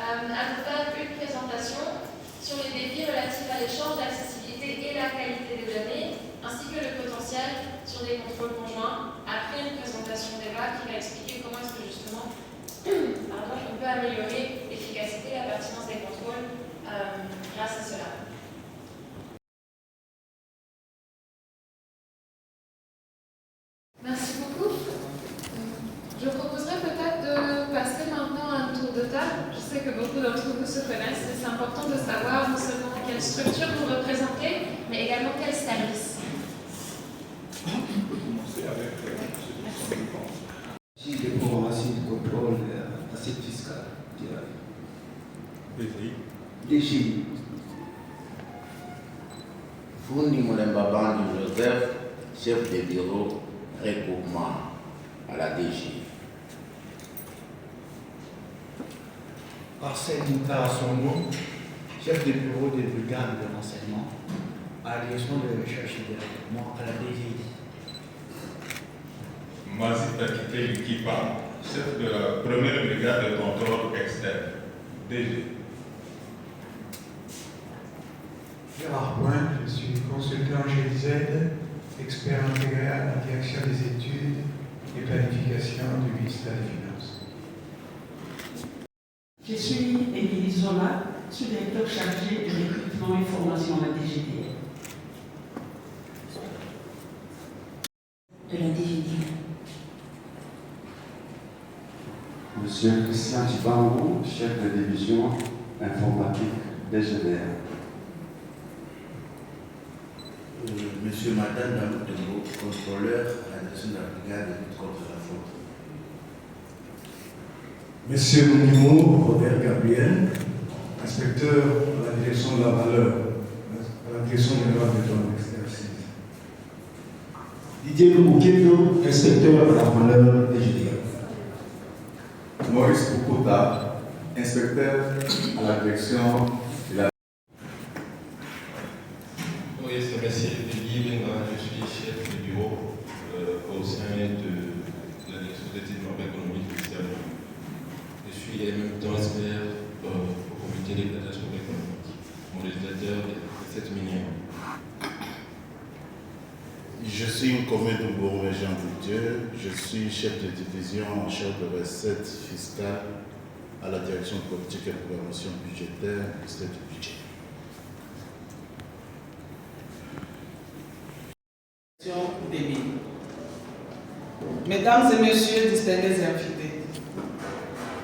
à vous faire une présentation sur les défis relatifs à l'échange, l'accessibilité et la qualité des données, ainsi que le potentiel sur des contrôles conjoints, après une présentation d'Eva qui va expliquer comment est-ce que justement on peut améliorer l'efficacité et la pertinence des contrôles grâce à cela. Merci beaucoup. Je proposerais peut-être de passer maintenant à un tour de table. Je sais que beaucoup d'entre vous se connaissent et c'est important de savoir non seulement quelle structure vous représentez, mais également quel service. Si des programmations de contrôle assiette fiscale, DGI. Fourni Moulemba Bandi Joseph, chef de bureau regroupement à la DGI. Arsène Moutar Songo, chef de bureau des brigades de renseignement à la direction de recherche et de recrutement à la DGI. Mazit Akite Lukipa, chef de la première brigade de contrôle externe, DG. Gérard Point, je suis consultant GIZ, expert intégré à la direction des études et planification du ministère des Finances. Je suis Émilie Zola, sous-directeur chargé de recrutement et formation à la DGD. De la DGD. Monsieur Christian Chibango, chef de division informatique DGDR. Monsieur Madan Damoudembo, contrôleur à la direction de la brigade de lutte contre la fraude. Monsieur Mounimo Robert Gabriel, inspecteur à la direction de la valeur, à la direction générale des droits d'exercice. Didier Loukendo, inspecteur à la valeur DGDR. Maurice Poucouta, inspecteur à la direction de la... Oui, c'est M. Delis Benga, je suis chef de bureau au sein de la direction d'études macroéconomiques du ministère. Je suis en même temps expert au comité d'éclatation économique, mon législateur de cette minière. Je suis Nkomé Doubourou Jean Boutieu, je suis chef de division en charge de recettes fiscales à la direction de politique et programmation budgétaire, ministère du budget. Des mines. Mesdames et messieurs, distingués invités,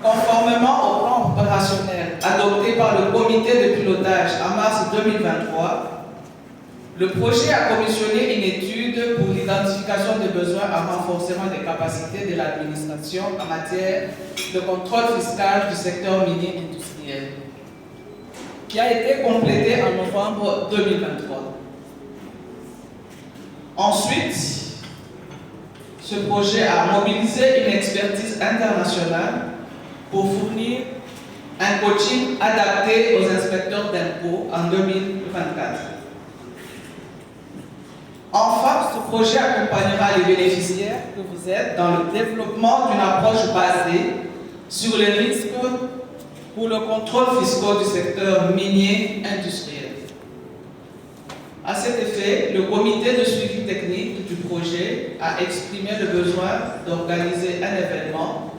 conformément au plan opérationnel adopté par le comité de pilotage en mars 2023, le projet a commissionné une étude pour l'identification des besoins en renforcement des capacités de l'administration en matière de contrôle fiscal du secteur minier industriel, qui a été complétée en novembre 2023. Ensuite, ce projet a mobilisé une expertise internationale pour fournir un coaching adapté aux inspecteurs d'impôts en 2024. Enfin, ce projet accompagnera les bénéficiaires que vous êtes dans le développement d'une approche basée sur les risques pour le contrôle fiscal du secteur minier industriel. À cet effet, le comité de suivi technique du projet a exprimé le besoin d'organiser un événement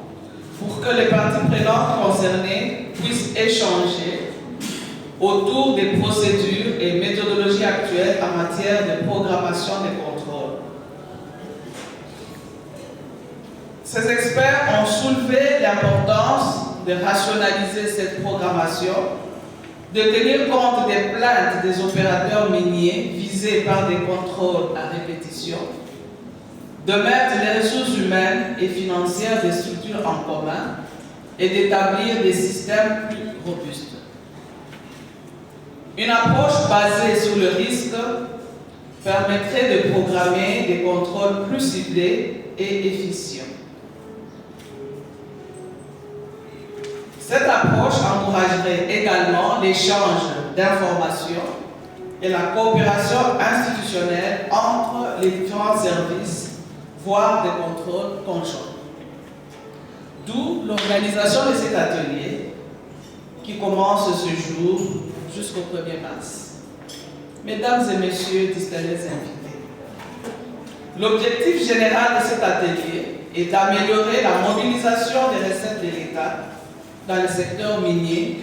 pour que les parties prenantes concernées puissent échanger autour des procédures et méthodologies actuelles en matière de programmation des contrôles. Ces experts ont soulevé l'importance de rationaliser cette programmation, de tenir compte des plaintes des opérateurs miniers visés par des contrôles à répétition, de mettre les ressources humaines et financières des structures en commun et d'établir des systèmes plus robustes. Une approche basée sur le risque permettrait de programmer des contrôles plus ciblés et efficients. Cette approche encouragerait également l'échange d'informations et la coopération institutionnelle entre les différents services, voire des contrôles conjoints. D'où l'organisation de cet atelier qui commence ce jour jusqu'au 1er mars. Mesdames et messieurs, distingués invités, l'objectif général de cet atelier est d'améliorer la mobilisation des recettes de l'État dans le secteur minier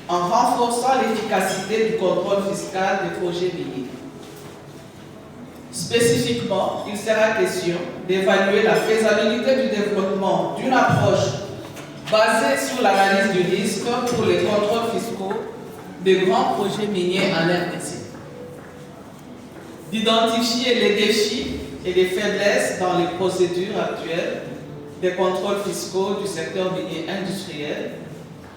en renforçant l'efficacité du contrôle fiscal des projets miniers. Spécifiquement, il sera question d'évaluer la faisabilité du développement d'une approche basée sur l'analyse du risque pour les contrôles fiscaux des grands projets miniers en RDC, d'identifier les défis et les faiblesses dans les procédures actuelles des contrôles fiscaux du secteur minier industriel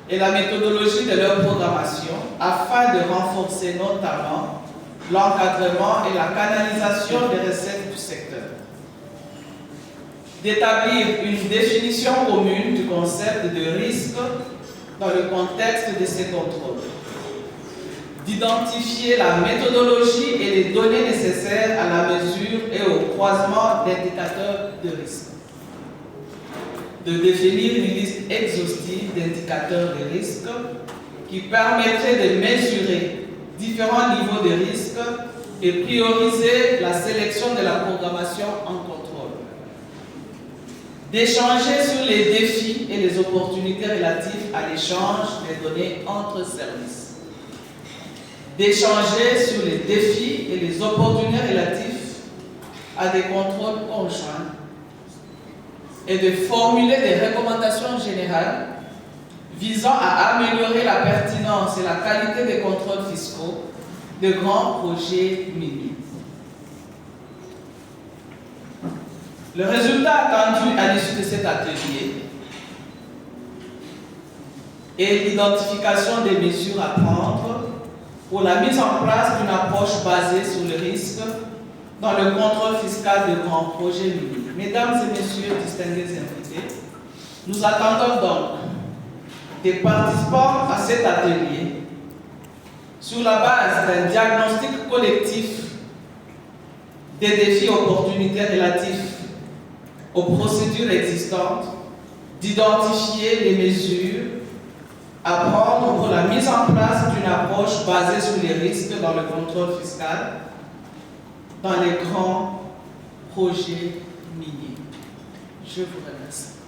et la méthodologie de leur programmation afin de renforcer notamment l'encadrement et la canalisation des recettes du secteur. D'établir une définition commune du concept de risque dans le contexte de ces contrôles. D'identifier la méthodologie et les données nécessaires à la mesure et au croisement d'indicateurs de risque. De définir une liste exhaustive d'indicateurs de risque qui permettrait de mesurer différents niveaux de risque et prioriser la sélection de la programmation en contrôle. D'échanger sur les défis et les opportunités relatives à l'échange des données entre services. D'échanger sur les défis et les opportunités relatifs à des contrôles conjoints et de formuler des recommandations générales visant à améliorer la pertinence et la qualité des contrôles fiscaux de grands projets miniers. Le résultat attendu à l'issue de cet atelier est l'identification des mesures à prendre pour la mise en place d'une approche basée sur le risque dans le contrôle fiscal de grands projets miniers. Mesdames et messieurs, distingués invités, nous attendons donc des participants à cet atelier sur la base d'un diagnostic collectif des défis et opportunités relatifs aux procédures existantes, d'identifier les mesures à prendre pour la mise en place d'une approche basée sur les risques dans le contrôle fiscal dans les grands projets miniers. Je vous remercie.